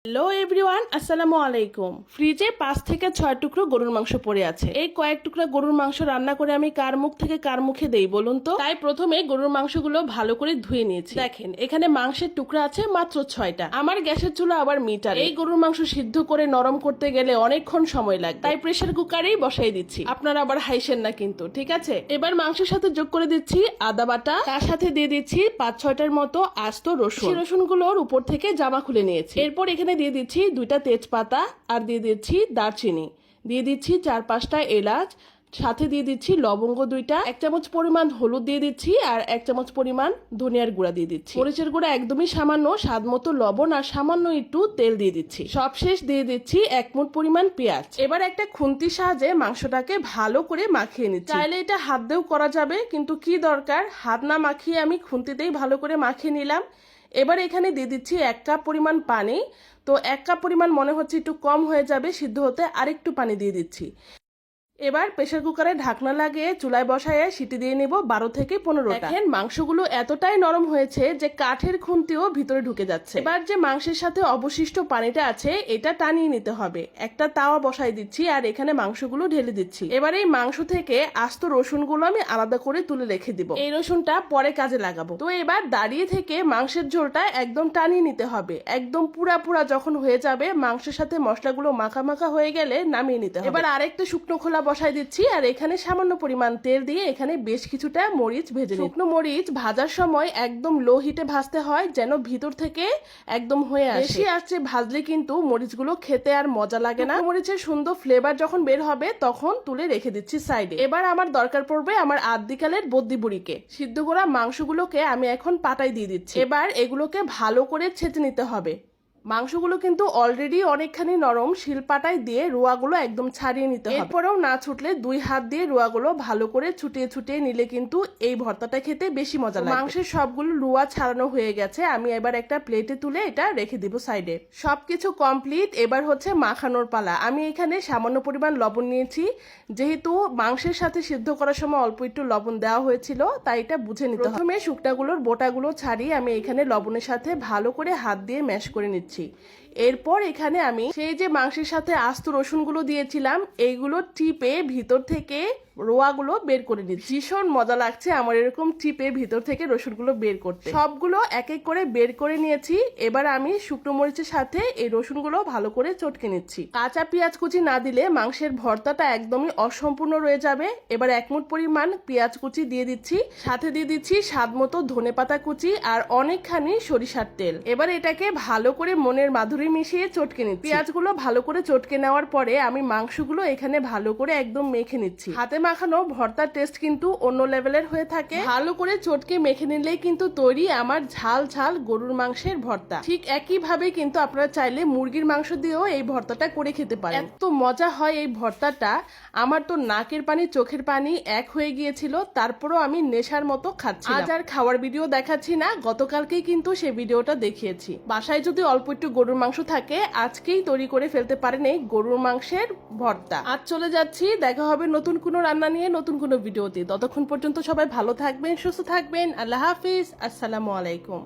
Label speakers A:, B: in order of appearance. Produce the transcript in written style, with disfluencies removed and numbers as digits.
A: Hello everyone, আসসালামু আলাইকুম। ফ্রিজে 5 থেকে 6 টুকরো গরুর মাংস পড়ে আছে। এই কয়েক টুকরা গরুর মাংস রান্না করে আমি কার মুখ থেকে কার মুখে দেই বলুন তো? তাই প্রথমে গরুর মাংসগুলো ভালো করে ধুয়ে নিয়েছি। দেখেন এখানে মাংসের টুকরা আছে মাত্র 6টা। আমার গ্যাসের চুলা আবার মিটার। এই গরুর মাংস সিদ্ধ করে নরম করতে গেলে অনেকক্ষণ সময় লাগে, তাই প্রেসার কুকারেই বসাই দিচ্ছি। আপনারা আবার হাইসেন না কিন্তু, ঠিক আছে? এবার মাংসের সাথে যোগ করে দিচ্ছি আদা বাটা, তার সাথে দিয়ে দিচ্ছি 5-6টার মতো আস্ত রসুন। রসুনগুলোর উপর থেকে জামা খুলে নিয়েছি। এরপর এখানে দিয়ে দিচ্ছি 2টা তেজপাতা, আর দিয়ে দিচ্ছি দারচিনি, দিয়ে দিচ্ছি 4-5টা এলাচ, সাথে দিয়ে দিচ্ছি লবঙ্গ 2টা, 1 চামচ পরিমাণ হলুদ দিয়ে দিচ্ছি, আর 1 চামচ পরিমাণ ধনিয়ার গুঁড়া দিয়ে দিচ্ছি। মরিচের গুঁড়া একদমই সামান্য, স্বাদ মতো লবণ, আর সামান্য একটু তেল দিয়ে দিচ্ছি। সবশেষ দিয়ে দিচ্ছি 1 মুঠ পরিমাণ পেঁয়াজ। এবার একটা খুন্তির সাহায্যে মাংসটাকে ভালো করে মাখিয়ে নিচ্ছি। চাইলে এটা হাত দিয়েও করা যাবে, কিন্তু কি দরকার, হাত না মাখিয়ে আমি খুন্তিতেই ভালো করে মাখিয়ে নিলাম। এবার এখানে দিয়ে দিচ্ছি 1 কাপ পরিমাণ পানি। তো 1 কাপ পরিমাণ মনে হচ্ছে একটু কম হয়ে যাবে সিদ্ধ হতে, আরেকটু পানি দিয়ে দিচ্ছি। এবার প্রেসার কুকারে ঢাকনা লাগিয়ে চুলায় বসায় সিটি দিয়ে নিব 12 থেকে 15টা। দেখেন মাংসগুলো এতটাই নরম হয়েছে যে কাঠের খুন্তিও ভিতরে ঢুকে যাচ্ছে। এবার যে মাংসের সাথে অবশিষ্ট পানিটা আছে এটা টানিয়ে নিতে হবে। একটা তাওয়া বসাই দিচ্ছি, আর এখানে মাংসগুলো ঢেলে দিচ্ছি। এবার এই মাংস থেকে আস্ত রসুনগুলো আমি আলাদা করে তুলে রেখে দিব। এই রসুনটা পরে কাজে লাগাবো। তো এবার দাঁড়িয়ে থেকে মাংসের ঝোলটা একদম টানিয়ে নিতে হবে। একদম পুরা যখন হয়ে যাবে, মাংসের সাথে মশলাগুলো মাখা মাখা হয়ে গেলে নামিয়ে নিতে হবে। এবার আরেকটা শুকনো খোলা বসাই দিচ্ছি, আর এখানে সামান্য পরিমাণ তেল দিয়ে এখানে বেশ কিছুটা মরিচ ভেজে নিচ্ছি। শুকনো মরিচ ভাজার সময় একদম লো হিটে ভাজতে হয়, যেন ভিতর থেকে একদম হয়ে আসে। বেশি আঁচে ভাজলে কিন্তু মরিচগুলো খেতে আর মজা লাগে না। মরিচের সুন্দর ফ্লেভার যখন বের হবে তখন তুলে রেখে দিচ্ছি সাইডে। এবার আমার দরকার পড়বে আমার আদ্যিকালের বদ্যি বুড়িকে। সিদ্ধ করা মাংসগুলোকে আমি এখন পাটায় দিয়ে দিচ্ছি। এবার এগুলোকে ভালো করে ছেঁচে নিতে হবে। মাংসগুলো কিন্তু অলরেডি অনেকখানি নরম, শিলপাটায় দিয়ে রোয়াগুলো একদম ছাড়িয়ে নিতে হবে। এরপরেও না ছুটলে 2 হাত দিয়ে রোয়াগুলো ভালো করে ছুটিয়ে নিলে কিন্তু এই ভর্তাটা খেতে বেশি মজা লাগে। মাংসের সবগুলো রোয়া ছাড়ানো হয়ে গেছে, আমি এবার একটা প্লেটে তুলে এটা রেখে দিব সাইডে। সবকিছু কমপ্লিট, এবার হচ্ছে মাখানোর পালা। আমি এখানে সামান্য পরিমাণ লবণ নিয়েছি, যেহেতু মাংসের সাথে সিদ্ধ করার সময় অল্প একটু লবণ দেওয়া হয়েছিল, তাই এটা বুঝে নিতে হবে। প্রথমে শুকনাগুলোর বোটাগুলো ছাড়িয়ে আমি এখানে লবণের সাথে ভালো করে হাত দিয়ে ম্যাশ করে নিচ্ছি। এরপর এখানে আমি সেই যে মাংসের সাথে আস্ত রসুনগুলো দিয়েছিলাম, এইগুলো টিপে ভিতর থেকে রোয়াগুলো বের করে নিচ্ছি। ভীষণ মজা লাগছে আমার এরকম টিপে ভিতর থেকে রসুনগুলো বের করতে। সবগুলো এক এক করে বের করে নিয়েছি। এবার আমি শুকনো মরিচের সাথে এই রসুনগুলো ভালো করে চটকে নিচ্ছি। কাঁচা পেঁয়াজ কুচি না দিলে মাংসের ভর্তাটা একদমই অসম্পূর্ণ রয়ে যাবে। এবার 1 মুঠ পরিমাণ পেঁয়াজ কুচি দিয়ে দিচ্ছি, সাথে দিয়ে দিচ্ছি স্বাদ মতো ধনেপাতা কুচি, আর অনেকখানি সরিষার তেল। এবার এটাকে ভালো করে মনের মাধুরী মিশিয়ে চটকে নিচ্ছি। পেঁয়াজগুলো ভালো করে চটকে নেওয়ার পরে আমি মাংসগুলো এখানে ভালো করে একদম মেখে নিচ্ছি। হাতে মাখানো ভর্তার টেস্ট কিন্তু অন্য লেভেলের হয়ে থাকে। ভালো করে চটকে মেখে নিলেই কিন্তু তৈরি আমার ঝাল ঝাল গরুর মাংসের ভর্তা। ঠিক একইভাবে কিন্তু আপনারা চাইলে মুরগির মাংস দিয়েও এই ভর্তাটা করে খেতে পারেন। এত মজা হয় এই ভর্তাটা, আমার তো নাকের পানি চোখের পানি এক হয়ে গিয়েছিল। তারপরও আমি নেশার মতো খাচ্ছি। আজ আর খাওয়ার ভিডিও দেখাচ্ছি না, গতকালকেই কিন্তু সেই ভিডিওটা দেখিয়েছি। বাসায় যদি অল্প একটু গরুর মাংস থাকে, আজকেই তৈরি করে ফেলতে পারেন এই গরুর মাংসের ভর্তা। আজ চলে যাচ্ছি, দেখা হবে নতুন কোনো রান্না নিয়ে নতুন কোনো ভিডিওতে। ততক্ষণ পর্যন্ত সবাই ভালো থাকবেন, সুস্থ থাকবেন। আল্লাহ হাফিজ, আসসালামু আলাইকুম।